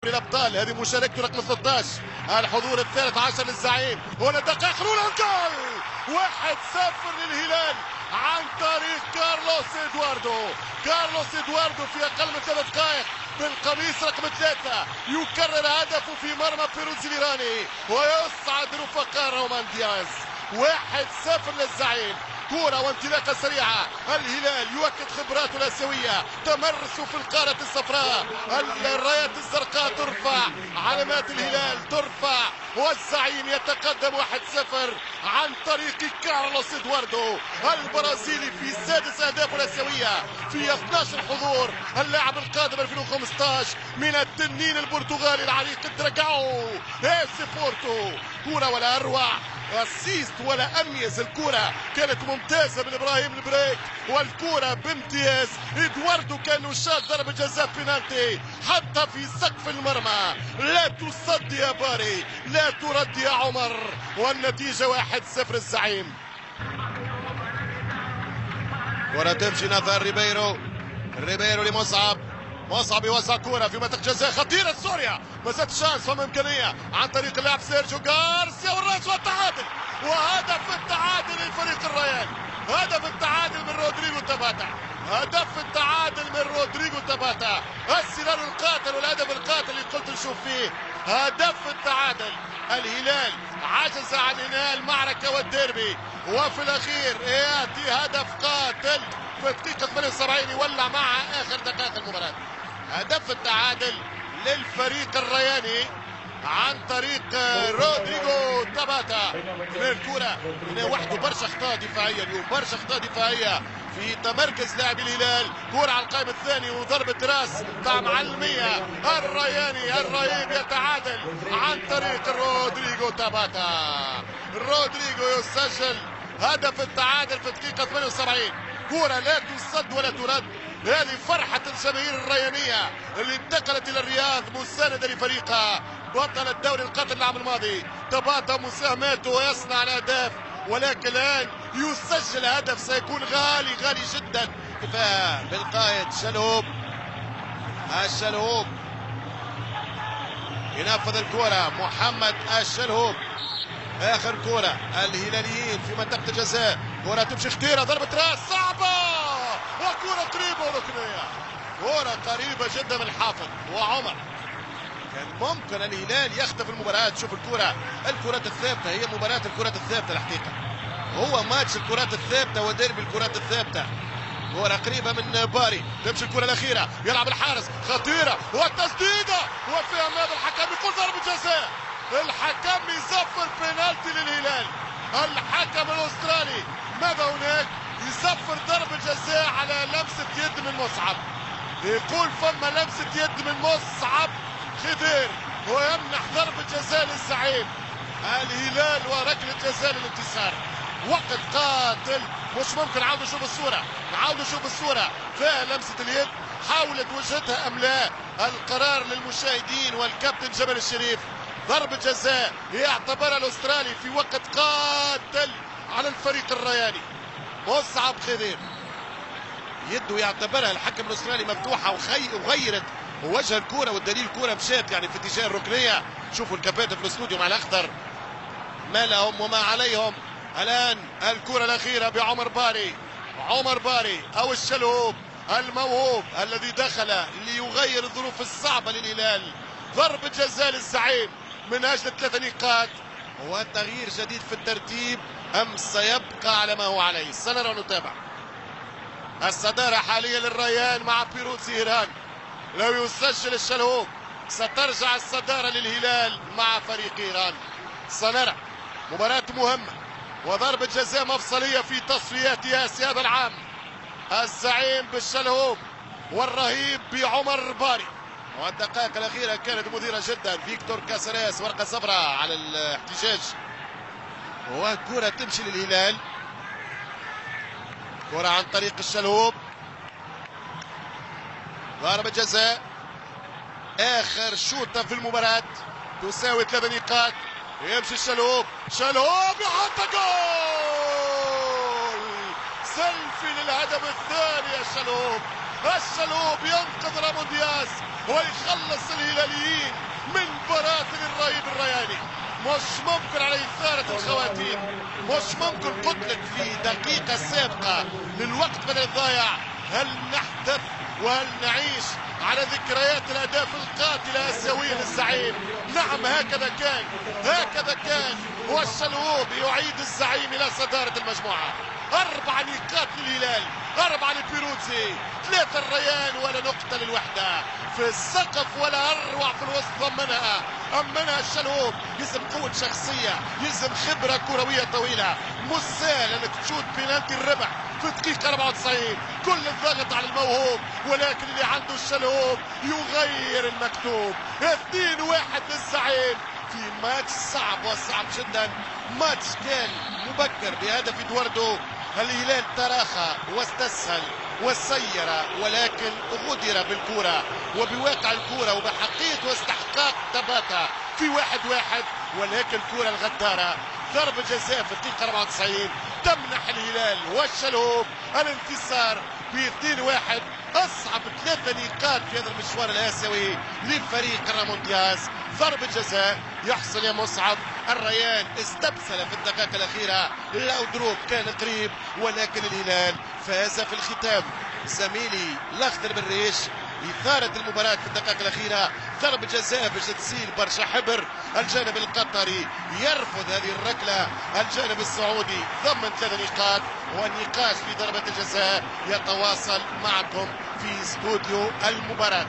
الابطال. هذه مشاركته رقم 16. الحضور الثالث عشر للزعيم. هنا دقائق رونالدو 1-0 للهلال عن طريق كارلوس إدواردو في اقل من 3 دقائق بالقميص رقم 3 يكرر هدفه في مرمى بيروتزي الايراني ويصعد رفقاء رومان دياز. 1-0 للزعيم. كرة وانطلاقة سريعة. الهلال يؤكد خبراته الآسيوية. تمرس في القارة الصفراء. الرايات الزرقاء ترفع. علامات الهلال ترفع. والزعيم يتقدم 1-0 عن طريق كارلوس إدواردو البرازيلي في 6 أهدافه الآسيوية في 12 حضور. اللاعب القادم 2015 من التنين البرتغالي العريق الدراجاو ايسي بورتو. كرة ولا أروع. اسيست ولا اميز. الكرة كانت ممتازة من ابراهيم البريك والكرة بامتياز. ادواردو كان شاط ضربة جزاء بينالتي حتى في سقف المرمى. لا تصد يا باري لا ترد يا عمر. والنتيجة 1-0 الزعيم. كرة تمشي نظر ريبيرو لمصعب. مصعب يوزع كرة في منطقة جزاء خطيرة سوريا. ما زاد شانس فما إمكانية عن طريق اللاعب سيرجيو غارسيا والراس والتعادل. وهدف التعادل للفريق الريال. هدف التعادل من رودريغو تاباتا. هدف التعادل من رودريغو تاباتا. السيناريو القاتل والهدف القاتل اللي قلت نشوف فيه. هدف التعادل. الهلال عجز عن انهاء المعركة والديربي وفي الأخير يأتي هدف قاتل في الدقيقة 78 يولع مع آخر دقائق المباراة. هدف التعادل للفريق الرياني عن طريق رودريغو تاباتا. الكرة هنا وحده برشا اخطاء دفاعية اليوم. برشا اخطاء دفاعية في تمركز لاعبي الهلال. كرة على القائم الثاني وضربة راس تاع معلمية. الرياني الرهيب يتعادل عن طريق رودريغو تاباتا. رودريغو يسجل هدف التعادل في الدقيقة 78. كرة لا تصد ولا ترد. هذه فرحة الجماهير الريانية اللي انتقلت إلى الرياض مساندة لفريقها بطل الدوري القطري العام الماضي. تباطأ مساهماته ويصنع الأهداف ولكن الآن يسجل هدف سيكون غالي جدا. كفاية بالقائد الشلهوب ينفذ الكرة. محمد الشلهوب آخر كرة الهلاليين في منطقة الجزاء. كرة تمشي خطيرة ضربة راس صعبة وكرة قريبة وركنية. كرة قريبة جدا من الحافظ وعمر. كان ممكن الهلال يخطف المباراة. شوف الكرات الثابتة هي مباراة الكرات الثابتة الحقيقة. هو ماتش الكرات الثابتة وديربي الكرات الثابتة. كرة قريبة من باري. تمشي الكرة الأخيرة يلعب الحارس خطيرة والتسديدة وفي أمام الحكم يقول ضربة جزاء. الحكم يصفر بينالتي للهلال. الحكم الأسترالي ماذا هناك؟ يصفر ضربة جزاء على لمسة يد من مصعب. يقول فما لمسة يد من مصعب خضير ويمنح ضربة جزاء للزعيم. الهلال وركلة جزاء للانتصار. وقت قاتل مش ممكن. نعاود نشوف الصورة فيها لمسة اليد. حاولت وجهتها أم لا؟ القرار للمشاهدين والكابتن جبل الشريف. ضربة جزاء يعتبرها الأسترالي في وقت قاتل على الفريق الرياني. مصعب خضير يده يعتبرها الحكم الأسترالي مفتوحة وغيرت وجه الكرة والدليل الكرة مشات يعني في اتجاه الركنية. شوفوا الكباتن في الاستوديو مع الأخضر ما لهم وما عليهم. الآن الكرة الأخيرة بعمر باري أو الشلهوب الموهوب الذي دخل ليغير الظروف الصعبة للهلال. ضربة جزاء للزعيم من أجل 3 نقاط وتغيير جديد في الترتيب أم سيبقى على ما هو عليه؟ سنرى ونتابع. الصدارة حاليا للريان مع بيروتزي إيران. لو يسجل الشلهوب سترجع الصدارة للهلال مع فريق إيران. سنرى. مباراة مهمة وضربة جزاء مفصلية في تصفيات آسيا هذا العام. الزعيم بالشلهوب والرهيب بعمر باري. والدقائق الأخيرة كانت مثيرة جدا. فيكتور كاسريس ورقة صفراء على الاحتجاج. وكرة تمشي للهلال. كرة عن طريق الشلهوب. ضربة جزاء آخر شوطة في المباراة تساوي 3 نقاط. يمشي الشلهوب يحط جول. سيلفي للهدف الثاني. الشلهوب ينقذ رامون دياز ويخلص الهلاليين من براثن الرهيب الرياني. مش ممكن على إثارة الخواتيم، مش ممكن. قلت لك في دقيقة سابقة للوقت بدل الضايع، هل نحدث وهل نعيش على ذكريات الأهداف القاتلة السوية للزعيم؟ نعم، هكذا كان، هكذا كان. والشلهوب يعيد الزعيم إلى صدارة المجموعة. 4 نقاط للهلال، 4 لبيروتزي، 3 الريان ولا نقطة للوحدة. في السقف ولا أروع في الوسط أمنها الشلهوب. يلزم قوة شخصية، يلزم خبرة كروية طويلة. مش سهل انك تشوت بينالتي الربع في دقيقة 94. كل الضغط على الموهوب، ولكن اللي عنده الشلهوب يغير المكتوب. 2-1 للزعيم في ماتش صعب وصعب جدا. ماتش كان مبكر بهدف ادواردو. الهلال تراخى واستسهل وسير، ولكن غدر بالكرة وبواقع الكرة وبحقيقة واستحقاق تباتا في 1-1. ولكن الكرة الغدارة، ضربة جزاء في الدقيقة 94 تمنح الهلال والشلهوب الانتصار ب 2-1. أصعب 3 نقاط في هذا المشوار الآسيوي لفريق رامون دياز. ضربة جزاء يحصل يا مصعب. الريان استبسل في الدقائق الأخيرة، الأودروب كان قريب، ولكن الهلال فاز في الختام. زميلي الأخضر بالريش، إثارة المباراة في الدقائق الأخيرة، ضربة جزاء باش تسيل برشا حبر. الجانب القطري يرفض هذه الركلة، الجانب السعودي ضمن 3 نقاط. والنقاش في ضربة الجزاء يتواصل معكم في استوديو المباراة.